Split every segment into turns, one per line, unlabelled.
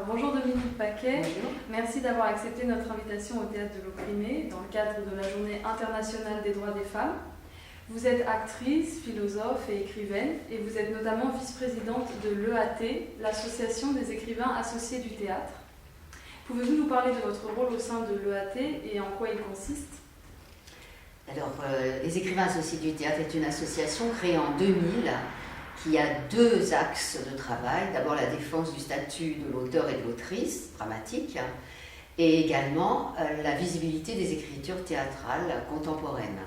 Bonjour Dominique Paquet,
Bonjour.
merci d'avoir accepté notre invitation au Théâtre de l'Opprimé dans le cadre de la Journée internationale des droits des femmes. Vous êtes actrice, philosophe et écrivaine et vous êtes notamment vice-présidente de l'EAT, l'Association des écrivains associés du théâtre. Pouvez-vous nous parler de votre rôle au sein de l'EAT et en quoi il consiste ?
Alors, les écrivains associés du théâtre est une association créée en 2000 qui a deux axes de travail. D'abord la défense du statut de l'auteur et de l'autrice dramatique et également la visibilité des écritures théâtrales contemporaines.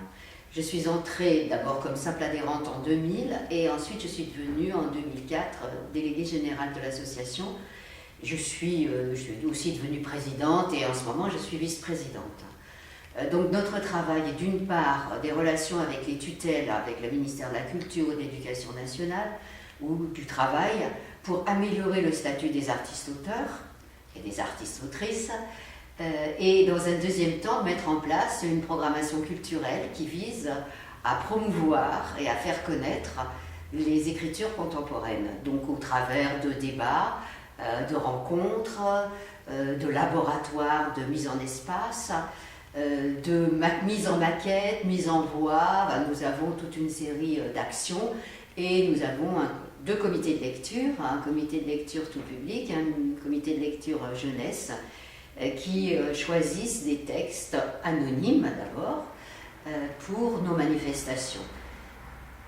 Je suis entrée d'abord comme simple adhérente en 2000 et ensuite je suis devenue en 2004 déléguée générale de l'association. Je suis aussi devenue présidente et en ce moment je suis vice-présidente. Donc notre travail est d'une part des relations avec les tutelles, avec le ministère de la Culture ou de l'Éducation nationale, ou du travail pour améliorer le statut des artistes-auteurs et des artistes-autrices, et dans un deuxième temps mettre en place une programmation culturelle qui vise à promouvoir et à faire connaître les écritures contemporaines, donc au travers de débats, de rencontres, de laboratoires de mise en espace, de mise en maquette, mise en voix. Nous avons toute une série d'actions et nous avons deux comités de lecture, un comité de lecture tout public, un comité de lecture jeunesse, qui choisissent des textes anonymes d'abord pour nos manifestations.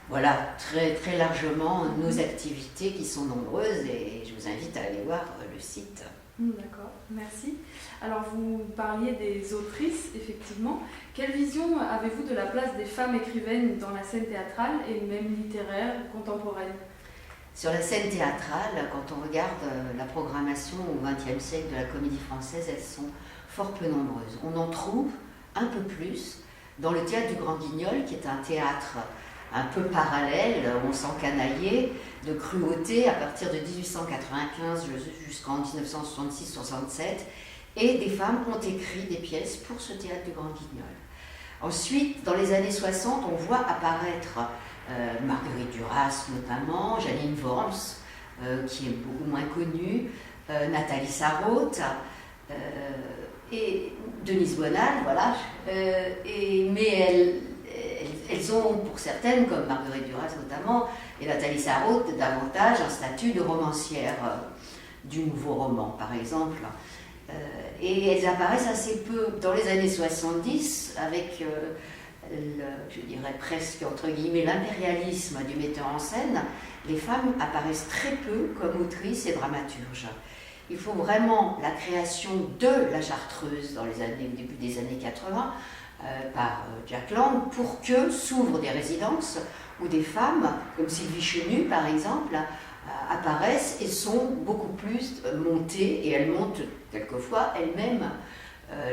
Voilà très, très largement nos activités qui sont nombreuses et je vous invite à aller voir le site.
D'accord, merci. Alors vous parliez des autrices, effectivement. Quelle vision avez-vous de la place des femmes écrivaines dans la scène théâtrale et même littéraire contemporaine ?
Sur la scène théâtrale, quand on regarde la programmation au XXe siècle de la Comédie Française, elles sont fort peu nombreuses. On en trouve un peu plus dans le théâtre du Grand Guignol, qui est un théâtre un peu parallèle, on s'encanaillait de cruauté à partir de 1895 jusqu'en 1966-67, et des femmes ont écrit des pièces pour ce théâtre du Grand Guignol. Ensuite, dans les années 60, on voit apparaître Marguerite Duras notamment, Jeanine Worms, qui est beaucoup moins connue, Nathalie Sarraute, et Denise Bonal, voilà. Mais elles ont, pour certaines, comme Marguerite Duras notamment, et Nathalie Sarraute, davantage un statut de romancière du nouveau roman, par exemple. Et elles apparaissent assez peu dans les années 70, avec, je dirais presque, entre guillemets, l'impérialisme du metteur en scène. Les femmes apparaissent très peu comme autrices et dramaturges. Il faut vraiment la création de la Chartreuse au début des années 80, par Jack Lang, pour que s'ouvrent des résidences où des femmes, comme Sylvie Chenu par exemple, apparaissent et sont beaucoup plus montées, et elles montent quelquefois elles-mêmes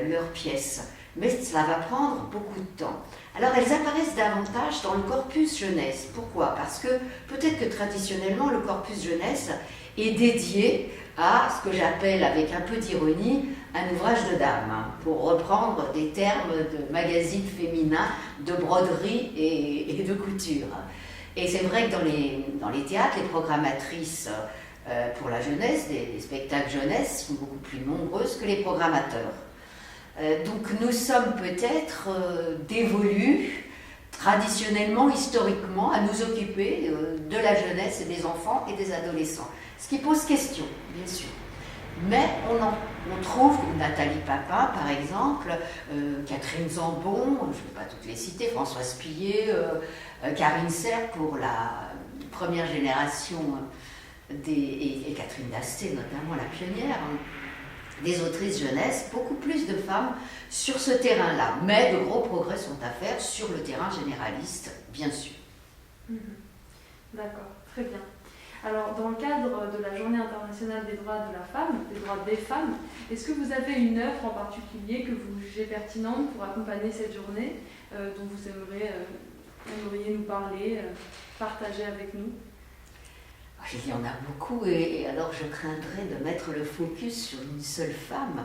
leurs pièces. Mais cela va prendre beaucoup de temps. Alors elles apparaissent davantage dans le corpus jeunesse. Pourquoi ? Parce que peut-être que traditionnellement le corpus jeunesse est dédié à ce que j'appelle avec un peu d'ironie un ouvrage de dame, pour reprendre des termes de magazines féminins, de broderie et de couture. Et c'est vrai que dans les théâtres, les programmatrices pour la jeunesse, des spectacles jeunesse, sont beaucoup plus nombreuses que les programmateurs. Donc nous sommes peut-être dévolus traditionnellement, historiquement, à nous occuper de la jeunesse et des enfants et des adolescents. Ce qui pose question, bien sûr. Mais on trouve Nathalie Papin, par exemple, Catherine Zambon, je ne vais pas toutes les citer, Françoise Pillet, Karine Serre pour la première génération, et Catherine Dasté notamment, la pionnière, des autrices jeunesse, beaucoup plus de femmes sur ce terrain-là. Mais de gros progrès sont à faire sur le terrain généraliste, bien sûr.
D'accord, très bien. Alors, dans le cadre de la Journée internationale des droits de la femme, des droits des femmes, est-ce que vous avez une œuvre en particulier que vous jugez pertinente pour accompagner cette journée, dont vous aimeriez nous parler, partager avec nous ?
Il y en a beaucoup, et alors je craindrais de mettre le focus sur une seule femme.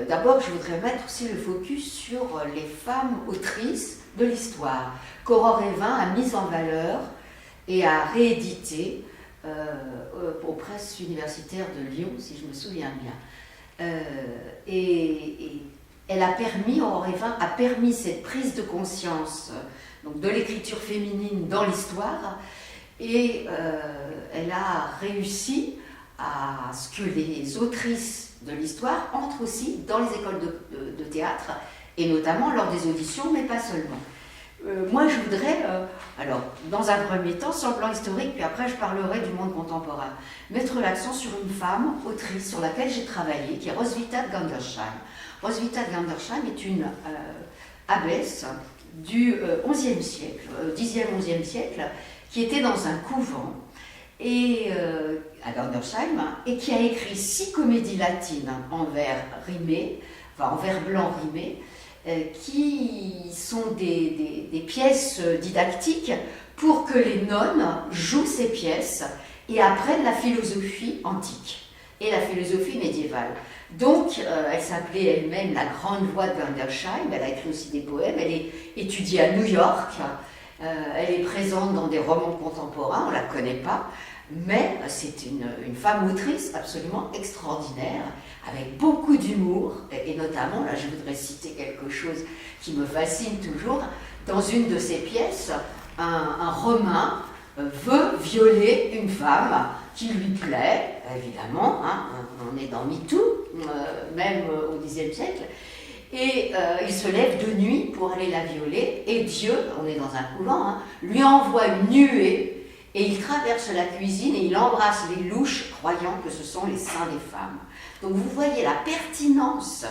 D'abord, je voudrais mettre aussi le focus sur les femmes autrices de l'histoire, qu'Aurore Evin a mise en valeur et a réédité aux presses universitaires de Lyon, si je me souviens bien. Et elle a permis cette prise de conscience donc de l'écriture féminine dans l'histoire, et elle a réussi à ce que les autrices de l'histoire entrent aussi dans les écoles de théâtre, et notamment lors des auditions, mais pas seulement. Moi, je voudrais, alors, dans un premier temps, sur le plan historique, puis après je parlerai du monde contemporain, mettre l'accent sur une femme autrice sur laquelle j'ai travaillé, qui est Roswitha Gandersheim. Roswitha Gandersheim est une abbesse du XIe siècle, 10e-11e siècle, qui était dans un couvent et, à Gandersheim, et qui a écrit 6 comédies latines en vers rimés, enfin en vers blancs rimés, qui sont des pièces didactiques pour que les nonnes jouent ces pièces et apprennent la philosophie antique et la philosophie médiévale. Donc, elle s'appelait elle-même la Grande Voix de Gandersheim, elle a écrit aussi des poèmes, elle est étudiée à New York, elle est présente dans des romans contemporains, on ne la connaît pas, mais c'est une femme autrice absolument extraordinaire, avec beaucoup d'humour, et notamment, là je voudrais citer quelque chose qui me fascine toujours, dans une de ses pièces, un Romain veut violer une femme qui lui plaît, évidemment, hein, on est dans MeToo, même au Xe siècle, et il se lève de nuit pour aller la violer, et Dieu, on est dans un couvent, hein, lui envoie une nuée, et il traverse la cuisine et il embrasse les louches, croyant que ce sont les seins des femmes. Donc vous voyez la pertinence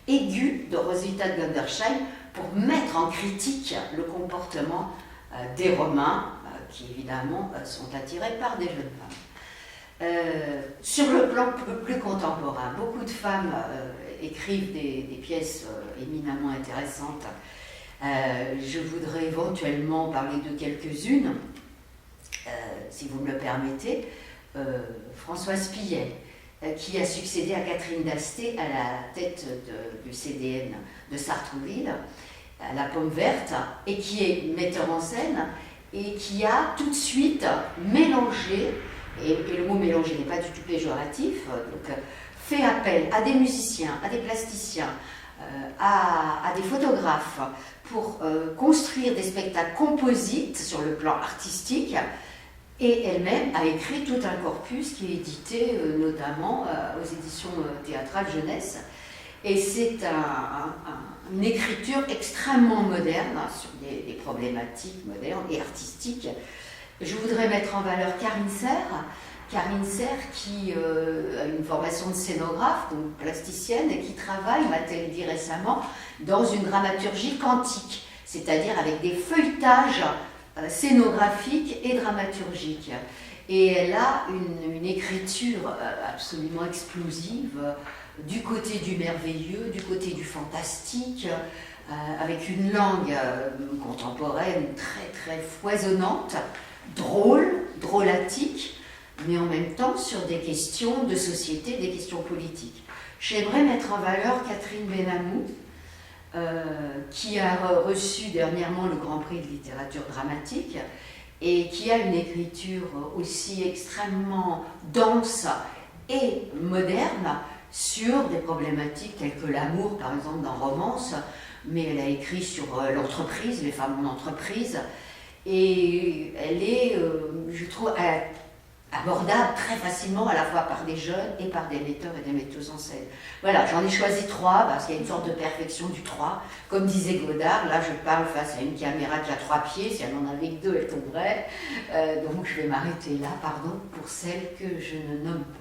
aiguë de Roswitha Gandersheim pour mettre en critique le comportement des Romains, qui évidemment sont attirés par des jeunes femmes. Sur le plan plus contemporain, beaucoup de femmes écrivent des pièces éminemment intéressantes. Je voudrais éventuellement parler de quelques-unes, si vous me le permettez. Françoise Pillet, qui a succédé à Catherine d'Asté à la tête du CDN de Sartrouville, à la Pomme Verte, et qui est metteur en scène, et qui a tout de suite mélangé, et le mot mélanger n'est pas du tout péjoratif, donc fait appel à des musiciens, à des plasticiens, à des photographes pour construire des spectacles composites sur le plan artistique, et elle-même a écrit tout un corpus qui est édité notamment aux éditions théâtrales jeunesse, et c'est une écriture extrêmement moderne sur des problématiques modernes et artistiques. Je voudrais mettre en valeur Carine Serre qui a une formation de scénographe, donc plasticienne, et qui travaille, m'a-t-elle dit récemment, dans une dramaturgie quantique, c'est-à-dire avec des feuilletages scénographiques et dramaturgiques. Et elle a une écriture absolument explosive, du côté du merveilleux, du côté du fantastique, avec une langue contemporaine très très foisonnante, drôlatique, mais en même temps sur des questions de société, des questions politiques. J'aimerais mettre en valeur Catherine Benamou, qui a reçu dernièrement le Grand Prix de littérature dramatique et qui a une écriture aussi extrêmement dense et moderne sur des problématiques telles que l'amour, par exemple, dans Romance, mais elle a écrit sur l'entreprise, les femmes en entreprise, et elle est, je trouve, abordable très facilement à la fois par des jeunes et par des metteurs et des metteuses en scène. Voilà, j'en ai choisi 3 parce qu'il y a une sorte de perfection du 3. Comme disait Godard, là je parle face à une caméra qui a 3 pieds, si elle n'en avait que 2, elle tomberait. Donc je vais m'arrêter là, pardon, pour celles que je ne nomme pas.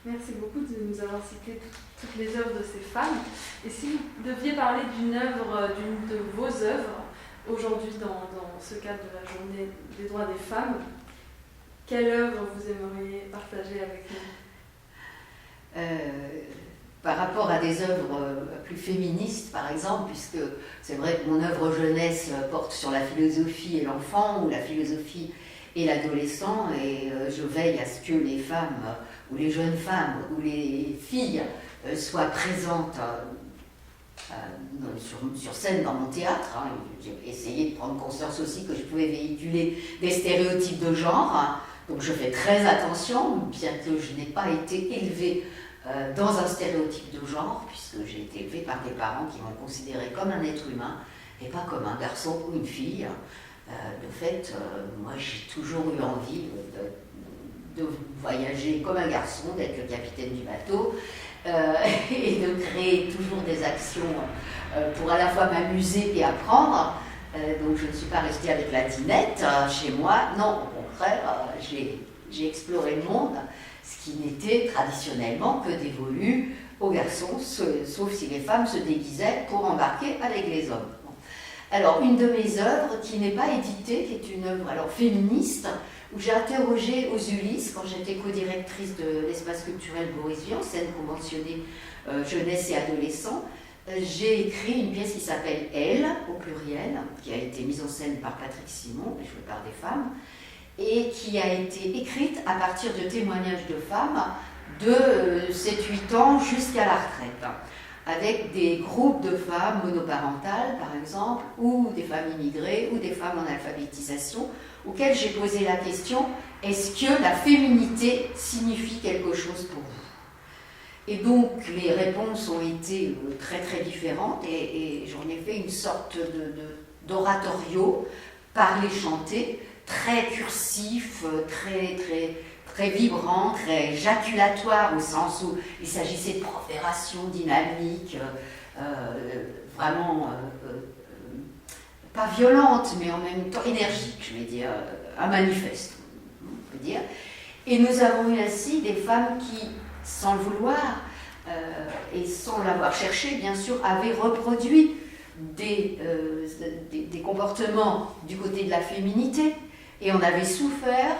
Merci beaucoup de nous avoir cité toutes les œuvres de ces femmes. Et si vous deviez parler d'une de vos œuvres, aujourd'hui dans ce cadre de la journée des droits des femmes, quelle œuvre vous aimeriez partager avec nous ?
Par rapport à des œuvres plus féministes, par exemple, puisque c'est vrai que mon œuvre jeunesse porte sur la philosophie et l'enfant, ou la philosophie et l'adolescent, et je veille à ce que les femmes, ou les jeunes femmes, ou les filles soient présentes sur scène dans mon théâtre. J'ai essayé de prendre conscience aussi que je pouvais véhiculer des stéréotypes de genre. Donc je fais très attention, bien que je n'ai pas été élevée dans un stéréotype de genre, puisque j'ai été élevée par des parents qui m'ont considérée comme un être humain et pas comme un garçon ou une fille. De fait, moi j'ai toujours eu envie de voyager comme un garçon, d'être le capitaine du bateau et de créer toujours des actions pour à la fois m'amuser et apprendre. Donc je ne suis pas restée avec la dinette chez moi, non, au contraire, j'ai exploré le monde, ce qui n'était traditionnellement que dévolu aux garçons, sauf si les femmes se déguisaient pour embarquer avec les hommes. Alors, une de mes œuvres qui n'est pas éditée, qui est une œuvre féministe, où j'ai interrogé aux Ulysses, quand j'étais co-directrice de l'espace culturel Boris Vian, scène conventionnée jeunesse et adolescents, j'ai écrit une pièce qui s'appelle Elle, au pluriel, qui a été mise en scène par Patrick Simon, jouée par des femmes, et qui a été écrite à partir de témoignages de femmes de 7-8 ans jusqu'à la retraite, avec des groupes de femmes monoparentales, par exemple, ou des femmes immigrées, ou des femmes en alphabétisation, auxquelles j'ai posé la question, est-ce que la féminité signifie quelque chose pour vous? Et donc, les réponses ont été très très différentes, et j'en ai fait une sorte d'oratorio, parlé chanté, très cursif, très vibrant, très jaculatoire, au sens où il s'agissait de profération dynamique, vraiment pas violente, mais en même temps énergique, je vais dire, un manifeste, on peut dire. Et nous avons eu ainsi des femmes qui, sans le vouloir et sans l'avoir cherché, bien sûr, avaient reproduit des comportements du côté de la féminité, et en avaient souffert,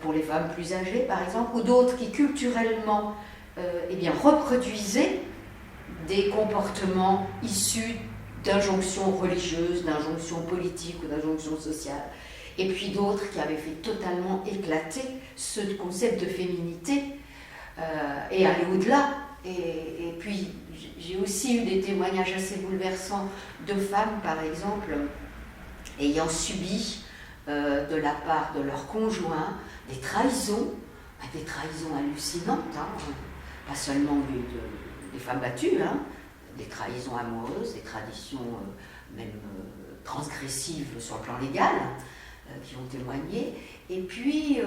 pour les femmes plus âgées par exemple, ou d'autres qui culturellement reproduisaient des comportements issus d'injonctions religieuses, d'injonctions politiques ou d'injonctions sociales. Et puis d'autres qui avaient fait totalement éclater ce concept de féminité et aller au-delà. Et puis j'ai aussi eu des témoignages assez bouleversants de femmes, par exemple, ayant subi de la part de leur conjoint des trahisons hallucinantes, pas seulement des femmes battues, des trahisons amoureuses, des traditions même transgressives sur le plan légal, qui ont témoigné, et puis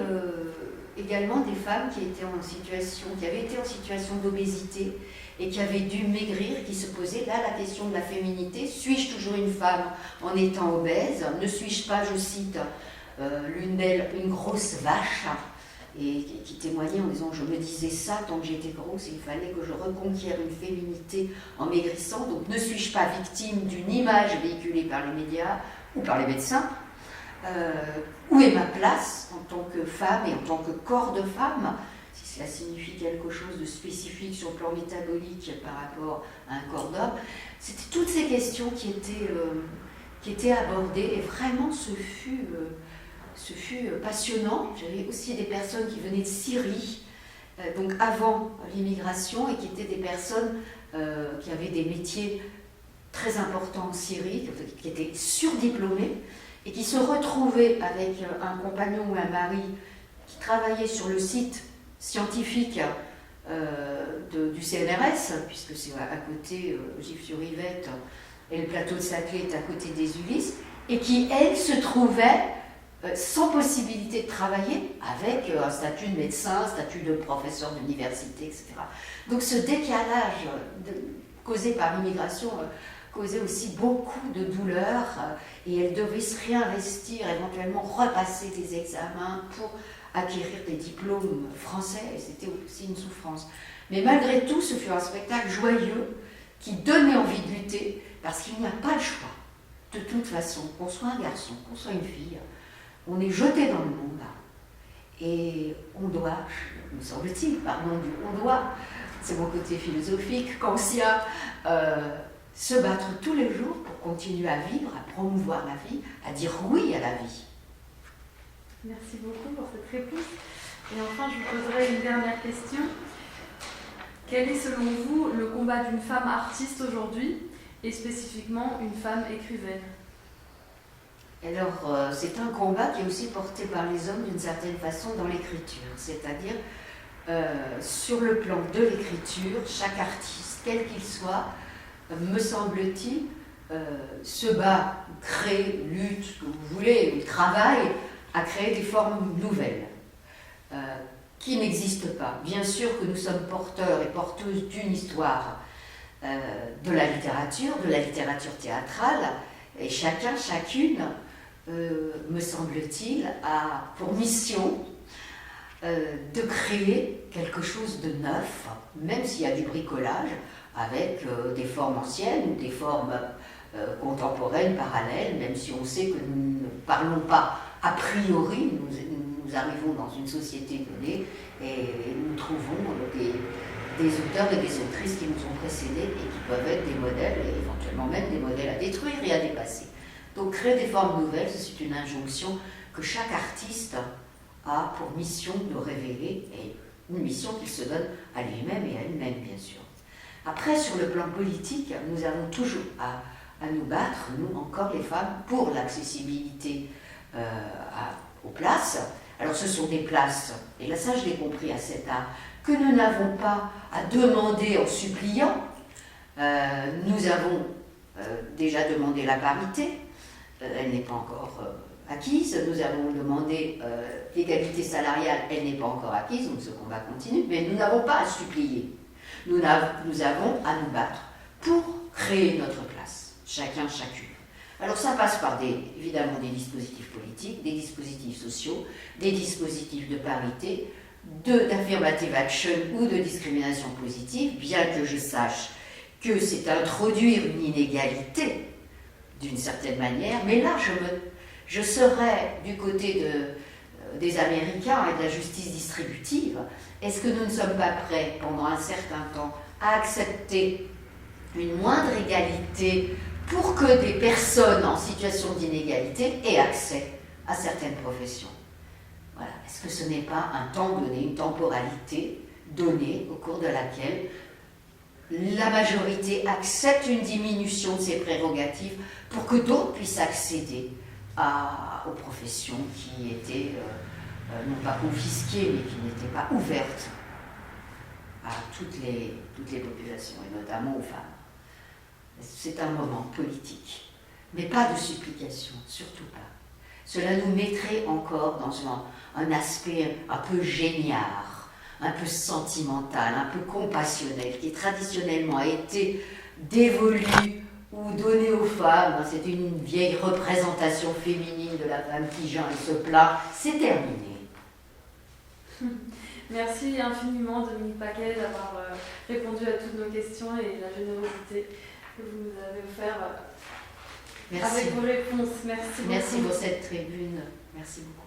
également des femmes qui avaient été en situation d'obésité et qui avaient dû maigrir, qui se posaient là la question de la féminité. Suis-je toujours une femme en étant obèse? Ne suis-je pas, je cite, l'une d'elles, une grosse vache? Et qui témoignait en disant, je me disais ça tant que j'étais grosse, il fallait que je reconquière une féminité en maigrissant, donc ne suis-je pas victime d'une image véhiculée par les médias ou par les médecins? Où est ma place en tant que femme et en tant que corps de femme, si cela signifie quelque chose de spécifique sur le plan métabolique par rapport à un corps d'homme? C'était toutes ces questions qui étaient abordées, et vraiment ce fut passionnant. J'avais aussi des personnes qui venaient de Syrie, donc avant l'immigration, et qui étaient des personnes qui avaient des métiers très importants en Syrie, qui étaient surdiplômées, et qui se retrouvaient avec un compagnon ou un mari qui travaillait sur le site scientifique du CNRS, puisque c'est à côté, Gif-sur-Yvette, et le plateau de Saclay est à côté des Ulysses, et qui, elle, se trouvait sans possibilité de travailler, avec un statut de médecin, un statut de professeur d'université, etc. Donc ce décalage causé par l'immigration causait aussi beaucoup de douleur, et elle devait se réinvestir, éventuellement repasser des examens pour acquérir des diplômes français, et c'était aussi une souffrance. Mais malgré tout, ce fut un spectacle joyeux qui donnait envie de lutter, parce qu'il n'y a pas le choix. De toute façon, qu'on soit un garçon, qu'on soit une fille, on est jeté dans le monde, et on doit, me semble-t-il, on doit, c'est mon côté philosophique, kantien, se battre tous les jours pour continuer à vivre, à promouvoir la vie, à dire oui à la vie.
Merci beaucoup pour cette réponse. Et enfin, je vous poserai une dernière question. Quel est selon vous le combat d'une femme artiste aujourd'hui, et spécifiquement une femme écrivaine?
Alors, c'est un combat qui est aussi porté par les hommes d'une certaine façon dans l'écriture, c'est-à-dire sur le plan de l'écriture, chaque artiste, quel qu'il soit, me semble-t-il, se bat, crée, lutte, ce que vous voulez, ou travaille à créer des formes nouvelles qui n'existent pas. Bien sûr que nous sommes porteurs et porteuses d'une histoire de la littérature théâtrale, et chacun, chacune, me semble-t-il, a pour mission de créer quelque chose de neuf, même s'il y a du bricolage, avec des formes anciennes ou des formes contemporaines, parallèles, même si on sait que nous ne parlons pas a priori, nous arrivons dans une société donnée et nous trouvons des auteurs et des autrices qui nous ont précédés et qui peuvent être des modèles, et éventuellement même des modèles à détruire et à dépasser. Donc créer des formes nouvelles, c'est une injonction que chaque artiste a pour mission de révéler, et une mission qu'il se donne à lui-même et à elle-même, bien sûr. Après, sur le plan politique, nous avons toujours à nous battre, nous encore les femmes, pour l'accessibilité aux places. Alors ce sont des places, et là ça je l'ai compris à cet âge, que nous n'avons pas à demander en suppliant. Nous avons déjà demandé la parité, elle n'est pas encore acquise. Nous avons demandé l'égalité salariale, elle n'est pas encore acquise, donc ce combat continue, mais nous n'avons pas à supplier. Nous avons à nous battre pour créer notre place, chacun, chacune. Alors ça passe par évidemment des dispositifs politiques, des dispositifs sociaux, des dispositifs de parité, d'affirmative action ou de discrimination positive, bien que je sache que c'est introduire une inégalité d'une certaine manière, mais là je serais du côté des Américains et de la justice distributive. Est-ce que nous ne sommes pas prêts, pendant un certain temps, à accepter une moindre égalité pour que des personnes en situation d'inégalité aient accès à certaines professions? Voilà. Est-ce que ce n'est pas un temps donné, une temporalité donnée au cours de laquelle la majorité accepte une diminution de ses prérogatives pour que d'autres puissent accéder aux professions qui étaient non pas confisquées, mais qui n'étaient pas ouvertes à toutes les populations, et notamment aux femmes. C'est un moment politique, mais pas de supplication, surtout pas. Cela nous mettrait encore dans un aspect un peu géniard, un peu sentimental, un peu compassionnel, qui traditionnellement a été dévolu ou donné aux femmes. C'est une vieille représentation féminine de la femme qui geint et se plaint. C'est terminé.
Merci infiniment, Dominique Paquet, d'avoir répondu à toutes nos questions et la générosité que vous nous avez offert avec vos réponses. Merci beaucoup.
Merci pour cette tribune. Merci beaucoup.